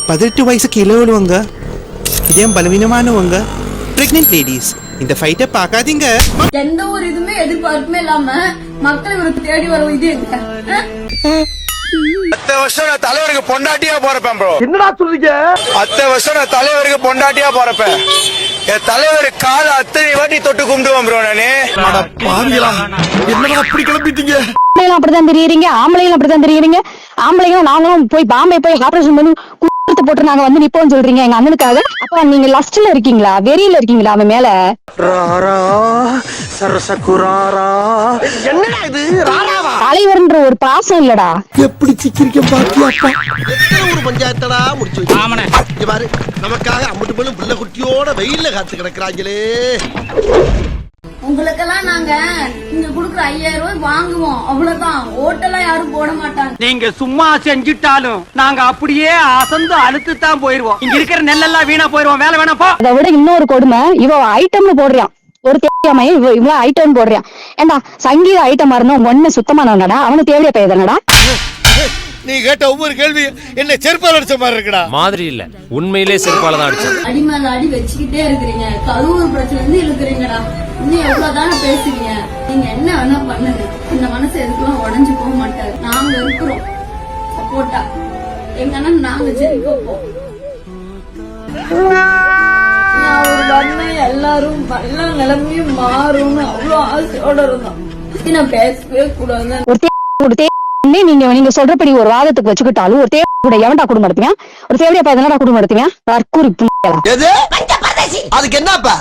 18 வயசு கீழே உள்ளவங்க, இதயம் பலவீனமானவங்க, பிரெக்னென்ட் லேடிஸ் இந்த ஃபைட்டை பார்க்காதீங்க. எந்த ஒரு இதுமே எதிர்பார்ப்புமே இல்லாம மக்கள் இவருக்கு தேடி வரும் இது எங்க? 10 வருஷம் நான் தலைவருக்கு பொண்டாட்டியா போறப்பேன் ப்ரோ. என்னடா சொல்றீங்க? 10 வருஷம் நான் தலைவருக்கு பொண்டாட்டியா போறப்பேன். என் தலைவர் கால அத்தனை வாட்டி தொட்டு கும்பிடுவேன் ப்ரோ நானு. பாவிகளா, என்னடா அப்படி கிளம்பிட்டீங்க? அப்படிதான் தெரியுறீங்க, ஆம்பளையும் அப்படிதான் தெரியுறீங்க. ஆம்பளைங்களும் நாங்களும் போய் பாம்பே போய் ஆபரேஷன் பண்ணி குடுத்து போட்டு நாங்க வந்து நிப்போம்னு சொல்றீங்க எங்க அண்ணனுக்காக. அப்ப நீங்க லஸ்ட்ல இருக்கீங்களா, வெறியில இருக்கீங்களா அவன் மேல? என்னடா இது ராராவா? தலைவர்ன்ற ஒரு பாசம் இல்லடா. எப்படி சிக்கிரிக்க பாத்தியாப்பா? எத்தனை ஒரு பஞ்சாயத்தடா முடிச்சு வச்சு பாரு. நமக்காக அம்மட்டு பெண்ணும் பிள்ளை குட்டியோட வெயில்ல காத்து கிடக்குறாங்களே. உங்களுக்கெல்லாம் நாங்க இங்க குடுக்குற 5000 ரூபாய் வாங்குவோம், அவ்வளவுதான். ஓட்டெல்லாம் யாரும் போட மாட்டாங்க. நீங்க சும்மா செஞ்சுட்டாலும் நாங்க அப்படியே அசந்து அழுத்து தான் போயிருவோம். இங்க இருக்கிற நெல்லெல்லாம் வீணா போயிருவோம். வேலை வேணா போ. அதை விட இன்னொரு கொடுமை, இவ ஐட்டம்னு போடுறான். ஒரு தேவையாமைய இவ்வளவு ஐட்டம் போடுறான். ஏண்டா சங்கீத ஐட்டமா இருந்தா ஒண்ணு சுத்தமானவனடா, அவனுக்கு தேவையா பெய்தனடா. நீ கேட்ட ஒவ்வொரு கேள்வி என்ன செருப்பால் அடிச்ச மாதிரி இருக்குடா. மாதிரி இல்ல, உண்மையிலே செருப்பால தான் அடிச்சது. அடி மேல அடி வச்சுக்கிட்டே இருக்கிறீங்க. கரூர் பிரச்சனை இருந்து இழுக்கிறீங்கடா. இன்னும் எவ்வளவுதானே பேசுறீங்க? நீங்க என்ன வேணா பண்ணுங்க, இந்த மனசு எதுக்கெல்லாம் உடஞ்சு போக மாட்டாரு. நாங்க இருக்கிறோம் சப்போர்ட்டா. எங்க அண்ணன் நாங்க ஜெயிக்க வைப்போம். எல்லாரும் எல்லா நிலைமையும் மாறும்னு அவ்வளவு ஆசையோட இருந்தோம். நான் பேசவே கூடாது. நீங்க சொல்றபடி ஒரு வாதத்துக்கு வச்சுக்கிட்டாலும் ஒரு தேவை கூட எவன்டா குடும்பம் நடத்துவீங்க? ஒரு தேவையா என்னடா குடும்பம் நடத்துவீங்க? தற்கூரி எது? அதுக்கு என்னப்பா?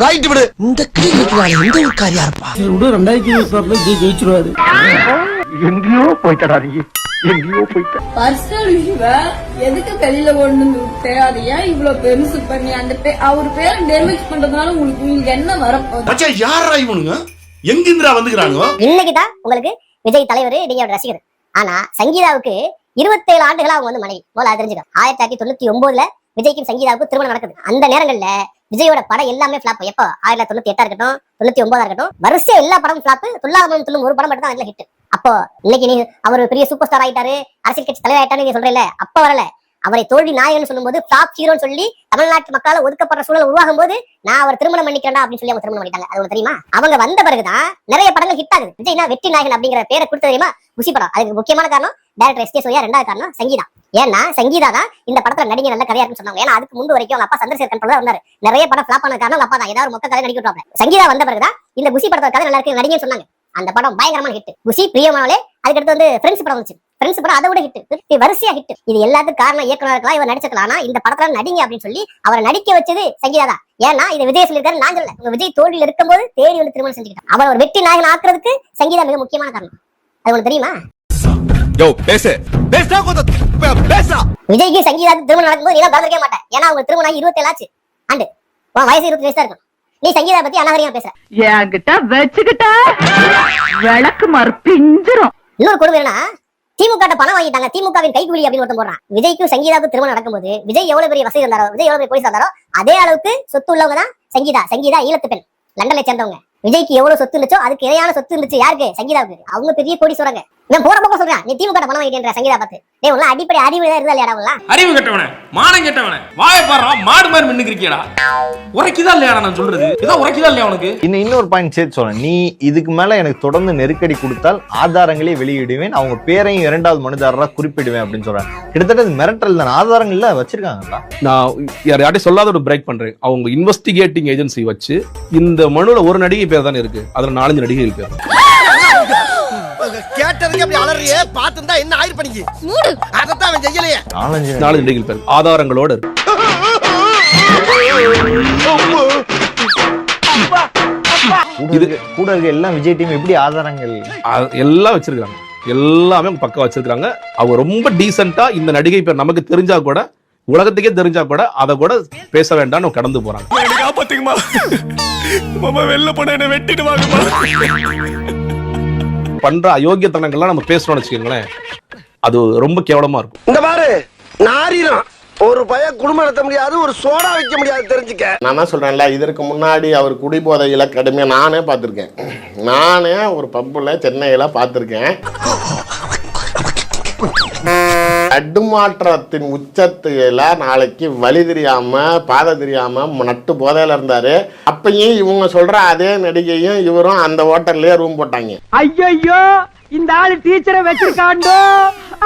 ரைட் விடு. இந்த கிளிக்கு இந்த ஒரு காரியா இருப்பா. விடு 2024 ஜெயிச்சிருவாரு. எங்கேயோ போய்ட்டடா நீ. எங்கேயோ போய்ட்ட. பர்சனல் இஷ்யூவை எதுக்கு வெளியில கொண்டு வந்து விட்டு அதை ஏன் இவ்வளவு பெருசு பண்ணி அந்த அவர் பேரை டேமேஜ் பண்றதுனால உங்களுக்கு என்ன வரப்போகுது? மச்சா யாரா இவனுங்க? எங்கிந்திரா வந்துக்கிறாங்க? இன்னைக்குதான் உங்களுக்கு விஜய் தலைவர், நீங்க ரசிகர். ஆனா சங்கீதாவுக்கு 27 ஆண்டுகளா அவங்க வந்து மனைவி. போல தெரிஞ்சுக்க. 1999 விஜய்க்கும் சங்கீதாவுக்கும் திருமணம் நடக்குது. அந்த நேரங்கள்ல விஜயோட படம் எல்லாமே பிளாப். எப்போ 1998 இருக்கட்டும், 99 இருக்கட்டும், வரிசையா எல்லா படமும் பிளாப். துல்லாமலும் துள்ளும் ஒரு படம் மட்டும் தான் அதுல ஹிட். அப்போ இன்னைக்கு நீ அவர் பெரிய சூப்பர் ஸ்டார் ஆயிட்டாரு, அரசியல் கட்சி தலைவர் ஆயிட்டாரு நீங்க சொல்றீங்க. அப்ப வரல. அவரை தோல்வி நாயகன் சொல்லும் போது பிளாப் ஹீரோன்னு சொல்லி தமிழ்நாட்டு மக்களால் ஒதுக்கப்படுற சூழல் உருவாகும் போது நான் அவர் திருமணம் பண்ணிக்கிறேன் அப்படின்னு சொல்லி அவங்க திருமணம் பண்ணிட்டாங்க. அது உங்களுக்கு தெரியுமா? அவங்க வந்த பிறகுதான் நிறைய படங்கள் ஹிட் ஆகுது. விஜய்னா வெற்றி நாயகன் அப்படிங்கிற பேரை கொடுத்து தெரியுமா? குஷி படம். அதுக்கு முக்கியமான காரணம் டைரக்டர் எஸ் கே சூர்யா, ரெண்டாவது காரணம் சங்கீதா. ஏன்னா சங்கீதா தான் இந்த படத்துல நடிகை நல்ல கதையா இருக்குன்னு சொன்னாங்க. ஏன்னா அதுக்கு முன்பு வரைக்கும் அவங்க அப்பா சந்திரசேகர் கண்ட்ரோலா இருந்தாரு. நிறைய படம் பிளாப் ஆன காரணம் அப்பா தான். ஏதாவது ஒரு மொக்க கதை நடிக்க விட்டுறாங்க. சங்கீதா வந்த பிறகுதான் இந்த குஷி படத்தோட கதை நல்லா இருக்கு நடிகன்னு சொன்னாங்க. அந்த படம் பயங்கரமான ஹிட். குஷி, பிரியமானவளே, அதுக்கடுத்து வந்து ஃப்ரெண்ட்ஸ் படம் வந்துச்சு. ஃப்ரெண்ட்ஸ் படம் அதை விட ஹிட், வரிசையா ஹிட். இது எல்லாத்துக்கும் காரணம் இயக்குனரா இருக்கலாம், இவர் நடிச்சிருக்கலாம். ஆனா இந்த படத்துல நடிங்க அப்படின்னு சொல்லி அவரை நடிக்க வச்சது சங்கீதா தான். ஏன்னா இது விஜய் சொல்லியிருக்காரு, நான் சொல்லல. உங்க விஜய் தோல்வியில் இருக்கும்போது தேடி வந்து திருமணம் செஞ்சுக்கிட்டான். அவர் ஒரு வெற்றி நாயகன் ஆக்குறதுக்கு சங்கீதா மிக முக்கியமான காரணம். அது உங்களுக்கு தெரியுமா? விஜய்க்கு சங்கீதாவுக்கு திருமணம் நடக்கும்போது நீ பார்த்திருக்கவே மாட்டேன். ஏன்னா அவங்க திருமணம் ஆகி 27 ஆச்சு ஆண்டு. வயசு 20 வயசு தான் இருக்கும். நீ சங்கீதா பத்தி அநாகரிகமா பேசுற. என்கிட்ட வச்சுக்கிட்ட விளக்கு மறுப்பிஞ்சிரும். இன்னொரு கொடுமை என்னன்னா, திமுக பணம் வாங்கிட்டாங்க, திமுகவின் கைக்கூலி அப்படின்னு ஒருத்தன் போடுறான். விஜய்க்கும் சங்கீதாவுக்கு திருமணம் நடக்கும்போது விஜய் எவ்வளவு பெரிய வசதி இருந்தாரோ, விஜய் எவ்வளவு பெரிய போலீஸ் இருந்தாரோ அதே அளவுக்கு சொத்து உள்ளவங்க தான் சங்கீதா. சங்கீதா ஈழத்து பெண், லண்டன்ல சேர்ந்தவங்க. விஜய்க்கு எவ்வளவு சொத்து இருந்துச்சோ அதுக்கு இணையான சொத்து இருந்துச்சு யாருக்கு? சங்கீதாவுக்கு. அவங்க பெரிய கோடி சொல்றாங்க. நான் போற பக்கம் சொல்றேன், நீ திமுக பணம் வாங்கிட்டேன்ற சங்கீதா பார்த்து டேய் உள்ள அடிப்படை அறிவு இருந்தா இல்லையாடா? உள்ள அறிவு கெட்டவனே, மானம் கெட்டவனே, வாயை பாறா, மாடு மாதிரி மின்னுக்கிறியடா. உரைக்குதா இல்லையா நான் சொல்றது? ஏதோ உரைக்குதா இல்லையா உனக்கு? இன்னொரு பாயிண்ட் சேர்த்து சொல்றேன். நீ இதுக்கு மேல எனக்கு தொடர்ந்து நெருக்கடி கொடுத்தால் ஆதாரங்களே வெளியிடுவேன், அவங்க பேரையும் 2வது மனுதாரரா குறிப்பிடுவேன் அப்படின்னு சொல்றேன். கிட்டத்தட்ட மிரட்டல் தான். ஆதாரங்கள்ல வச்சிருக்காங்களா? நான் யார்கிட்ட சொல்லாத ஒரு பிரேக் பண்றேன். அவங்க இன்வெஸ்டிகேட்டிங் ஏஜென்சி வச்சு இந்த மனுல ஒரு நடிகை பேர் தானே இருக்கு, அதுல 4 நடிகைகள் பேர். கேட்டதுக்கு அப்படி அலறியே பாத்துந்தா என்ன ஆயிரு பண்ணிக்கு மூடு. அதத்தான் அவன் செய்யலையே. 4 நடிகைகள் பேர் ஆதாரங்களோட இருக்கு. இது கூட இருக்க எல்லாம் விஜய் டீம் எப்படி ஆதாரங்கள் எல்லாம் வச்சிருக்காங்க, எல்லாமே பக்கம் வச்சிருக்காங்க. அவங்க ரொம்ப டீசென்ட்டா இந்த நடிகை பேர் நமக்கு தெரிஞ்சா கூட, உலகத்துக்கே தெரிஞ்சா கூட அதை கூட பேச வேண்டாம்னு கடந்து போறாங்க. வெளில போன என்ன வெட்டிட்டு வாங்கம்மா. பண்ற அயோக்கியத்தனங்கள்லாம் நம்ம பேசணும்னு வச்சுக்கோங்களேன், அது ரொம்ப கேவலமா இருக்கும். இந்த பாரு நாரிரம் ஒரு பய குடும்பம் நடத்த முடியாது, ஒரு சோடா வைக்க முடியாது, தெரிஞ்சுக்க. நான் தான் சொல்றேன்ல, இதற்கு முன்னாடி அவர் குடிபோதையில கடுமையா நானே பார்த்திருக்கேன். நானே ஒரு பப்புல சென்னையில பார்த்திருக்கேன். தடுமாற்றத்தின் உச்சத்துல நாளைக்கு வழி தெரியாம பாதை தெரியாம நட்டு போதையில இருந்தாரு. அப்பயும் இவங்க சொல்ற அதே நடிகையும் இவரும் அந்த ஹோட்டல்லயே ரூம் போட்டாங்க. ஐயோ இந்த ஆளு டீச்சரை வச்சிருக்காண்டோ,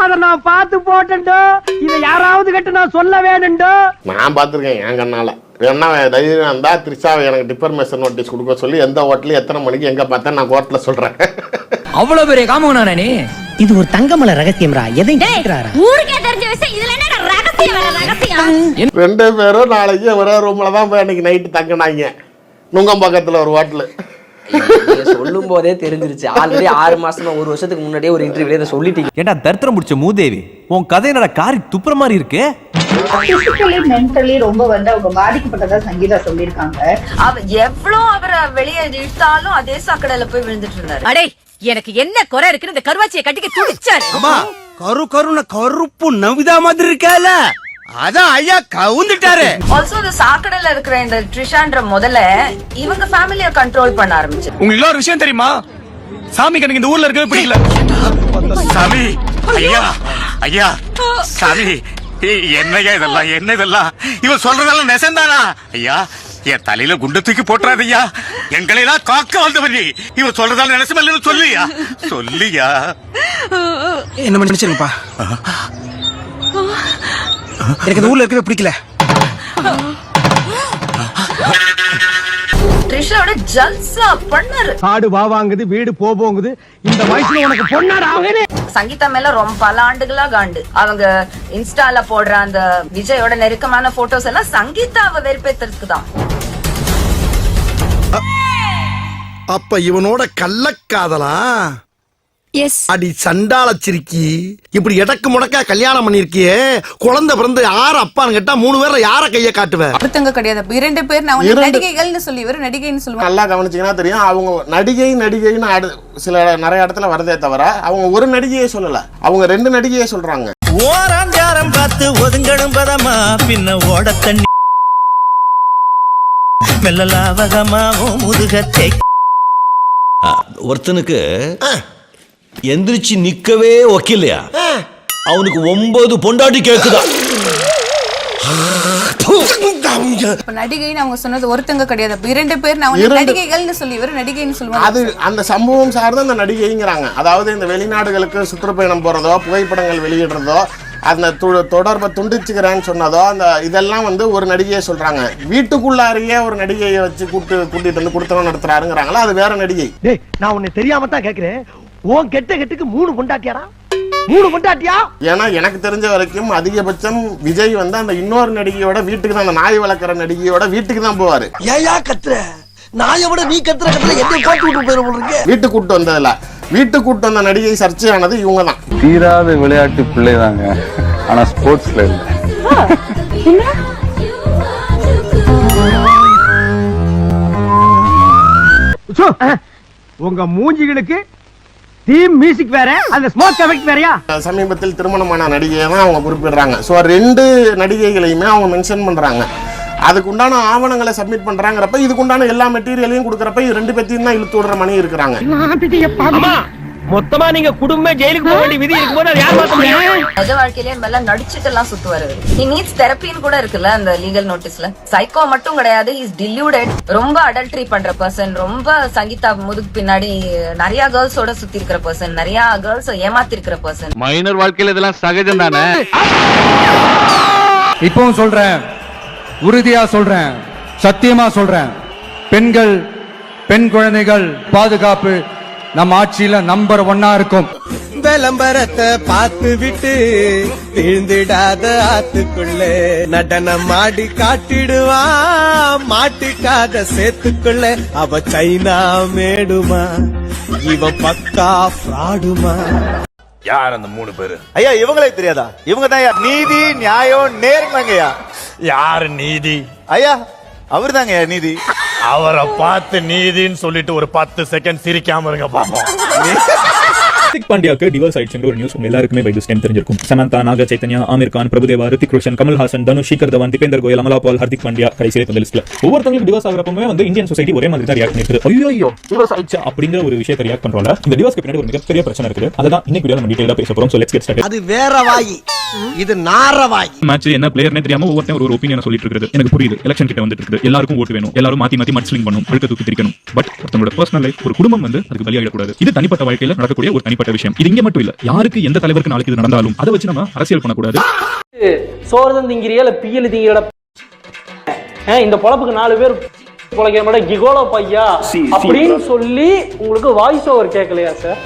அத நான் பார்த்து போட்டேன்டோ, இதை யாராவது கிட்ட நான் சொல்ல வேணும்டோ. நான் பார்த்துருக்கேன் என் கண்ணால. வேணா தைரியம் இருந்தா த்ரிஷாவை எனக்கு டிஃபர்மேஷன் நோட்டீஸ் கொடுக்க சொல்லி எந்த ஹோட்டலும் எத்தனை மணிக்கு எங்க பார்த்தேன் நான் கோர்ட்ல சொல்றேன். அவ்வளவு பெரிய காமோனானே இது ஒரு தங்கமலை ரகசியம்ரா. எதையும் கேக்குறாரா? ஊருக்கே தெரிஞ்ச விஷயம் இதுல என்ன ரகசியம்? 2 பேரும் நாளைக்கு ஒரே ரூம்ல தான் போய் அன்னைக்கு நைட்டு தங்கினாங்க நுங்கம்பாக்கத்துல ஒரு ஹோட்டலு. சொல்லும் போதே தெரிஞ்சிருச்சு. ஆல்ரெடி 6 மாசமா 1 வருஷத்துக்கு முன்னாடியே ஒரு இன்டர்வியூல இதை சொல்லிட்டீங்க. ஏண்டா தர்த்தரம் முடிச்ச மூதேவி, உன் கதை என்னடா காரி துப்புற மாதிரி இருக்கு. பிசிக்கலி மென்டலி ரொம்ப அவங்க பாதிக்கப்பட்டதா சங்கீதா சொல்லியிருக்காங்க. எவ்வளவு அவரை வெளியே இழுத்தாலும் அதே சாக்கடையில போய் விழுந்துட்டு இருந்தாரு. அடே எனக்கு என்ன குறை இருக்குன்னு இந்த கருவாச்சியை கட்டிக்க துடிச்சாரு. அம்மா கருண கருப்பு நவிதா மாதிரி இருக்கல, அதான் ஐயா கவுந்துட்டாரு. ஆல்சோ இந்த சாக்கடையில இருக்கிற இந்த ட்ரிஷான்ற முதல்ல இவங்க ஃபேமிலியை கண்ட்ரோல் பண்ண ஆரம்பிச்சு. உங்களுக்கு இன்னொரு விஷயம் தெரியுமா? சாமி கணக்கு இந்த ஊர்ல இருக்கவே பிடிக்கல. சாமி ஐயா ஐயா சாமி என்னையா இதெல்லாம், என்ன இதெல்லாம்? இவன் சொல்றதெல்லாம் நெசந்தானா? ஐயா என் தலையில குண்டு தூக்கி போட்டுறாது ஐயா, எங்களெல்லாம் காக்க வந்தவரி. இவன் சொல்றதால நெசமல்ல சொல்லியா சொல்லியா. என்ன மன்னிச்சிருங்கப்பா, எனக்கு இந்த ஊர்ல இருக்கவே பிடிக்கல. த்ரிஷாவோட ஜல்சா பண்ணாரு. காடு வாங்குது, வீடு போகுது, இந்த வயசுல உனக்கு பொண்ணாடா அவனே. சங்கீதா மேல ரொம்ப பல ஆண்டுகளா காண்டு. அவங்க இன்ஸ்டால போடுற அந்த விஜயோட நெருக்கமான போட்டோஸ் எல்லாம் சங்கீதாவை வெறுப்பேத்துறதுக்கு தான். அப்ப இவனோட கள்ளக்காதலா? அடி சண்டால சிரிக்கி, இப்படி எடக்கு முடக்கா கல்யாணம் பண்ணிருக்கியே, குழந்தை பிறந்து யார அப்பான்னு கேட்டா 3 பேர்ல யார கைய காட்டுவ? ஒருத்தங்க கிடையாது, 2 பேர். நான் நடிகைகள்னு சொல்லி இவரு நடிகைன்னு சொல்லுவாங்க. நல்லா கவனிச்சீங்கன்னா தெரியும், அவங்க நடிகைன்னு சில நிறைய இடத்துல வரதே தவிர அவங்க ஒரு நடிகையை சொல்லல, அவங்க 2 நடிகையை சொல்றாங்க. ஓராஞ்சாரம் பார்த்து ஒதுங்கணும் பதமா, பின்ன ஓட தண்ணி மெல்லலாவகமாவும் முதுகத்தை. ஒருத்தனுக்கு எந்திரிச்சு நிக்கவே ஒக்கில்லையா, அவனுக்கு 9 பொண்டாட்டி கேக்குதா? நடிகைன்னு அவங்க சொன்னது ஒருத்தங்க கிடையாது, 2 பேர். நடிகைகள்னு சொல்லி இவரு நடிகைன்னு சொல்லுவாங்க. அது அந்த சம்பவம் சார்ந்த அந்த நடிகைங்கிறாங்க. அதாவது இந்த வெளிநாடுகளுக்கு சுற்றுப்பயணம் போறதோ, புகைப்படங்கள் வெளியிடுறதோ, அந்த தொடர்பை துண்டிச்சுக்கிறேன்னு சொன்னதோ, அந்த இதெல்லாம் வந்து ஒரு நடிகையை சொல்றாங்க. வீட்டுக்குள்ளாரியே ஒரு நடிகையை வச்சு கூட்டிட்டு வந்து குடுத்தனம் நடத்துறாருங்கிறாங்களா, அது வேற நடிகை. நான் உன்னை தெரியாம தான் கேக்குறேன், உன் கெட்டுக்கு 3 பொண்டாட்டியாரா? 3 பொண்டாட்டியா? ஏன்னா எனக்கு தெரிஞ்ச வரைக்கும் அதிகபட்சம் விஜய் வந்து அந்த இன்னொரு நடிகையோட வீட்டுக்கு தான், அந்த நாய் வளர்க்குற நடிகையோட வீட்டுக்கு தான் போவாரு. ஏயா கத்துற? நாயை விட நீ கத்துற கத்துல என்ன போட்டு விட்டு போயிருக்க? வீட்டுக்கு கூட்டு வந்ததுல, வீட்டுக்கு கூட்டு வந்த நடிகை சர்ச்சையானது இவங்க தான். தீராத விளையாட்டு பிள்ளைதாங்க, ஆனா ஸ்போர்ட்ஸ்ல இல்ல. உங்க மூஞ்சிகளுக்கு தீம் மியூசிக் வேற, அந்த ஸ்மோக் எஃபெக்ட் வேறயா? சமீபத்தில் திருமணமான நடிகையை தான் அவங்க குறிப்பிடுறாங்க. ஸோ 2 நடிகைகளையுமே அவங்க மென்ஷன் பண்றாங்க. அதுக்கு உண்டான ஆவணங்களை சப்மிட் பண்றாங்கிறப்ப, இதுக்கு உண்டான எல்லா மெட்டீரியலையும் கொடுக்கறப்ப 2 பேத்தையும் தான் இழுத்து விடுற மணி இருக்கிறாங்க. மொத்தமா நீங்க குடும்ப ஜெயிலுக்கு போக வேண்டிய விதி இருக்கும்போது அது யார் மாத்த முடியும்? நிஜ வாழ்க்கையிலே மேல நடிச்சிட்டு எல்லாம் சுத்துவாரு. he needs therapy-ன்னு கூட இருக்குல்ல அந்த லீகல் நோட்டீஸ்ல. சைக்கோ மட்டும் கிடையாது, he is deluded. ரொம்ப அடல்ட்ரி பண்ற பர்சன், ரொம்ப சங்கீதா முதுகு பின்னாடி நிறைய கேர்ள்ஸோட சுத்தி இருக்கிற பர்சன், நிறைய கேர்ள்ஸ் ஏமாத்தி இருக்கிற பர்சன். மைனர் வாழ்க்கையில இதெல்லாம் சகஜம் தானே. இப்பவும் சொல்றேன், உறுதியா சொல்றேன், சத்தியமா சொல்றேன், பெண் குழந்தைகள் பாதுகாப்பு நம்ம ஆட்சியில நம்பர் 1 இருக்கும். விளம்பரத்தை பார்த்து விட்டு விழுந்துடாத ஆத்துக்குள்ள நடனம் ஆடி காட்டிடுவா, மாட்டிக்காத சேத்துக்குள்ள. அவ சைனா மேடுமா, இவன் பக்கா ஃப்ராடுமா? யார் அந்த 3 பேரு? ஐயா இவங்களே தெரியாதா? இவங்க தான் நீதி நியாயம் நேர்மைங்கய்யா. யாரு நீதி? ஐயா அவர் தாங்க நீதி. அவரை பார்த்து நீதின்னு சொல்லிட்டு ஒரு 10 செகண்ட் சிரிக்காம இருங்க பாப்போம். ஹார்திக் பாண்டியாக்கு டிவோர்ஸ் ஆயிடுச்சுன்ற ஒரு நியூஸ் உங்க எல்லாருக்குமே பை திஸ் டைம் தெரிஞ்சிருக்கும். சமந்தா, நாக சைத்தன்யா, ஆமீர் கான், பிரபுதேவா, ரித்திக் ரோஷன், கமல்ஹாசன், தனுஷ், ஷிகர் தவான், தீபேந்தர் கோயல், அமலா பால், ஹார்திக் பாண்டியா கடைசியில இந்த லிஸ்ட்ல. ஒவ்வொருத்தவங்களுக்கு டிவோர்ஸ் ஆகிறப்பமே வந்து இந்தியன் சொசைட்டி ஒரே மாதிரி தான் ரியாக்ட் பண்ணிருக்கு. ஐயோ டிவோர்ஸ் ஆயிடுச்சா அப்படிங்கிற ஒரு விஷயத்தை ரியாக்ட் பண்றோம்ல. இந்த டிவோர்ஸ்க்கு பின்னாடி ஒரு மிகப்பெரிய பிரச்சனை இருக்குது. அதான் இன்னைக்கு வீடியோல நம்ம டீடைலா பேச போறோம். So let's get started. அது வேற வாயி, இது நார வாய். மேட்ச் என்ன பிளேயர்னே தெரியாம ஒவ்வொருத்தரும் ஒரு ஒப்பீனியன் சொல்லிட்டு இருக்குது. எனக்கு புரியுது, எலெக்ஷன் கிட்ட வந்துட்டு இருக்கு, எல்லாருக்கும் ஓட்டு வேணும், எல்லாரும் மாத்தி மாத்தி மட்ஸ்லிங் பண்ணணும், அழுக்க தூக்கி திரிக்கணும். பட் ஒருத்தவங்களோட பர்சனல் லைஃப், ஒரு குடும்பம் வந்து அதுக்கு பலியாகிடக்கூடாது. இது தனிப்பட்ட வாழ்க்கையில நடக்கக்கூடிய ஒரு தனிப்பட்ட விஷயம். இது இங்க மட்டும் இல்ல, யாருக்கு எந்த தலைவருக்கு நாளைக்கு இது நடந்தாலும் அதை வச்சு நம்ம அரசியல் பண்ணக்கூடாது. சோறுதான் திங்கிறியா இல்ல பியல் திங்கிற இந்த பொழப்புக்கு 4 பேர் பொழைக்கிற மாட்டேன் கிகோலோ பையா அப்படின்னு சொல்லி உங்களுக்கு வாய்ஸ் ஓவர் கேட்கலையா சார்?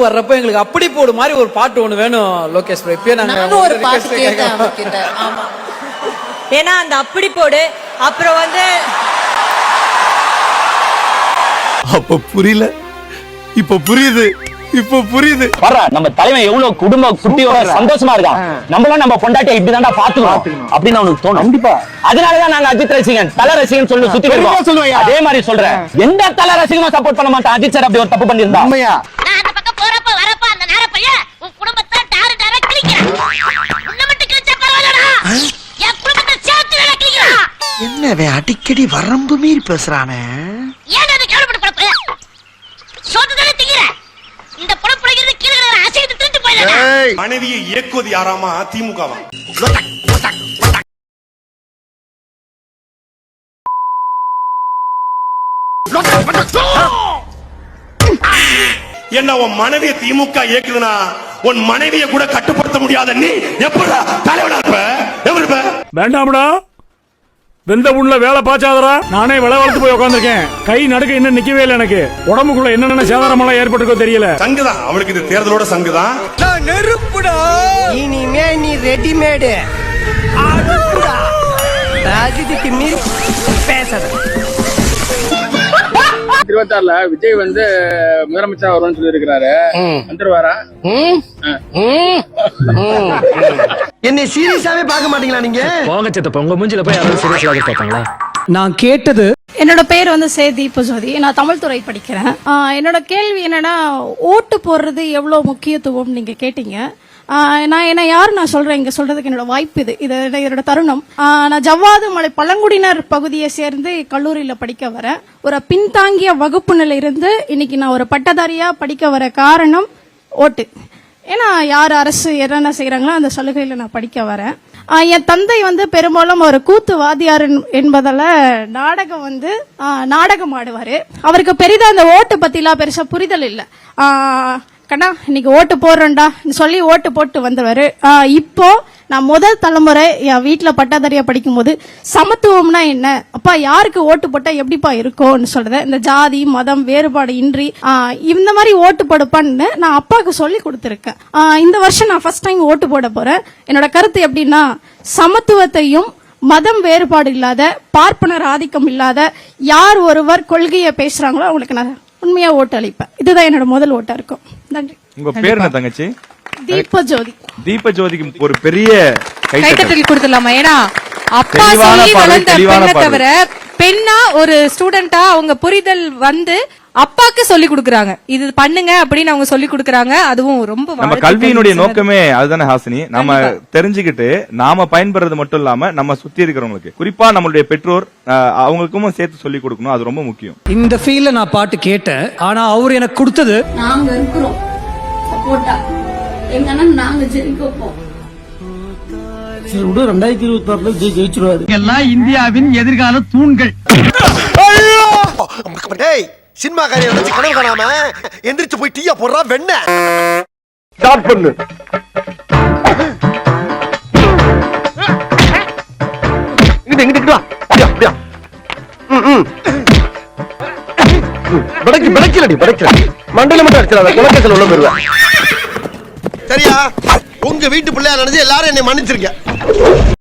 வர்றப்ப எங்களுக்கு அப்படி போடு மாதிரி ஒரு பாட்டு ஒண்ணு வேணும் லோகேஷ் ப்ரோ. இப்பயே நாங்க ஒரு பாட்டு கேட்டேன். ஆமா, ஏன்னா அந்த அப்படி போடு அப்புறம் வந்து அப்ப புரியல, இப்ப புரியுது, இப்ப புரியுது. நம்ம தலைவன் எவ்வளவு குடும்ப குட்டியோட சந்தோஷமா இருக்கான். நம்மளும் நம்ம பொண்டாட்டியை இப்படிதான்டா பாத்துக்கணும் அப்படின்னு அவனுக்கு தோணும். கண்டிப்பா அதனாலதான் நாங்க அஜித் ரசிகன், தல ரசிகன் சொல்லி சுத்தி சொல்லுவேன். அதே மாதிரி சொல்றேன், எந்த தல ரசிகனும் சப்போர்ட் பண்ண மாட்டான். அஜித் சார் அப்படி ஒரு தப்பு பண்ணிருந்தா உண்மையா? நான் அந்த பக்கம் போறப்ப வரப்ப அந்த நேர பையன் உன் குடும்பத்தை டாரு டாரா கிளிக்கிறான். உன்ன மட்டும் கிழிச்சா பரவாயில்லடா, என் குடும்பத்தை சேர்த்து வேற கிளிக்கிறான். என்னவே அடிக்கடி வரம்பு மீறி பேசுறானே. ஏன் அதை கேவலப்பட்டு பழப்பு சோத்து தானே திங்கிற. இந்த பழப்புழைக்கிறது கீழே அசைத்து திருட்டு போயிடா. மனைவியை இயக்குவது யாராமா? திமுகவா? என்ன உன் மனைவியை திமுக இயக்குதுன்னா உன் மனைவியை கூட கட்டுப்படுத்த முடியாத நீ எப்படா தலைவனா இருப்ப? எப்படி இருப்ப? வேண்டாம்டா, வெந்த புண்ணுல வேலை பாய்ச்சாதரா. நானே விலை வளர்த்து போய் உட்காந்துருக்கேன். கை நடுக்க இன்னும் நிக்கவே இல்லை. எனக்கு உடம்புக்குள்ள என்னென்ன சேதாரமெல்லாம் ஏற்பட்டிருக்கோ தெரியல. சங்குதான் அவளுக்கு, இது தேர்தலோட சங்குதான். நெருப்புடா, இனிமே நீ ரெடிமேடு. ராஜிக்கு மீறி பேசாத. 26ல விஜய் வந்து முதலமைச்சர் வரும்னு சொல்லி இருக்கிறாரு. வந்துருவாரா? என்னை சீரியஸாவே பார்க்க மாட்டீங்களா நீங்க? போங்க செத்த உங்க மூஞ்சில போய் யாராவது சீரியஸாக பார்த்தாங்களா? நான் கேட்டது, என்னோட பேர் வந்து தீபஜோதி. நான் தமிழ் துறை படிக்கிறேன். என்னோட கேள்வி என்னன்னா, ஓட்டு போடுறது எவ்வளவு முக்கியத்துவம் நீங்க கேட்டீங்க. நான் என்ன யாரு நான் சொல்றேன், இங்க சொல்றதுக்கு என்னோட வாய்ப்பு இது என்னோட தருணம். நான் ஜவ்வாது மலை பழங்குடியினர் பகுதியை சேர்ந்து கல்லூரியில படிக்க வரேன். ஒரு பின்தாங்கிய வகுப்புல இருந்து இன்னைக்கு நான் ஒரு பட்டதாரியா படிக்க வர காரணம் ஓட்டு. ஏன்னா யார் அரசு என்னென்ன செய்யறாங்களோ அந்த சலுகையில நான் படிக்க வரேன். என் தந்தை வந்து பெரும்பாலும் ஒரு கூத்துவாதியார் என்பதால நாடகம் ஆடுவாரு. அவருக்கு பெரிதா அந்த ஓட்டு பத்திலாம் பெருசா புரிதல் இல்ல. கண்ணா இன்னைக்கு ஓட்டு போடுறேன்டா சொல்லி ஓட்டு போட்டு வந்துருவாரு. இப்போ நான் முதல் தலைமுறை என் வீட்டுல பட்டாதாரியா படிக்கும் போது சமத்துவம்னா என்ன, அப்பா யாருக்கு ஓட்டு போட்டா எப்படிப்பா இருக்கும்னு சொல்றேன். இந்த ஜாதி மதம் வேறுபாடு இன்றி இந்த மாதிரி ஓட்டு போடுப்பான்னு நான் அப்பாவுக்கு சொல்லி கொடுத்துருக்கேன். இந்த வருஷம் நான் ஃபர்ஸ்ட் டைம் ஓட்டு போட போறேன். என்னோட கருத்து எப்படின்னா, சமத்துவத்தையும் மதம் வேறுபாடு இல்லாத, பார்ப்பனர் ஆதிக்கம் இல்லாத யார் ஒருவர் கொள்கையை பேசுறாங்களோ அவங்களுக்கு நான் உண்மையா ஓட்டு அளிப்பேன். இதுதான் என்னோட முதல் ஓட்டா இருக்கும். நன்றி. உங்க பேர் என்ன தங்கச்சி? தீபஜோதி. தீபஜோதிக்கு ஒரு பெரிய கைத்தட்டல் கொடுத்துடலாமா? ஏன்னா அப்பா சொல்லி வளர்ந்த பெண்ணை தவிர பெண்ணா ஒரு ஸ்டூடெண்டா அவங்க புரிதல் வந்து அப்பாக்கு சொல்லி கொடுக்கறாங்க. இது பண்ணுங்க அப்படின்னு அவங்க சொல்லி கொடுக்கறாங்க. அதுவும் ரொம்ப நம்ம கல்வியினுடைய நோக்கமே அதுதானே ஹாசினி. நம்ம தெரிஞ்சுக்கிட்டு நாம பயன்படுறது மட்டும் இல்லாம நம்ம சுத்தி இருக்கிறவங்களுக்கு, குறிப்பா நம்மளுடைய பெற்றோர் அவங்களுக்கும் சேர்த்து சொல்லி கொடுக்கணும். அது ரொம்ப முக்கியம். இந்த ஃபீல்ல நான் பாட்டு கேட்டேன். ஆனா அவர் எனக்கு கொடுத்தது, நாங்க இருக்கிறோம் சப்போர்ட்டா. எங்க அண்ணன் நாங்க ஜெயிக்க வைப்போம். 2026 ஜெயிச்சிருவாரு. எல்லாம் இந்தியாவின் எதிர்கால தூண்கள். சினிமா காரியம் வச்சு கனவு காணாம எந்திரிச்சு போய் டீயா போடுறா வெண்ண. ஸ்டார்ட் பண்ணு. இங்கிட்டு வா. அப்படியா. படைக்கலடி. மண்டையில மட்டும் அடிச்சிடாத, குலக்கேசல் உள்ள போயிருவேன். சரியா? உங்க வீட்டு பிள்ளையா நினைச்சு எல்லாரும் என்னை மன்னிச்சிருக்க.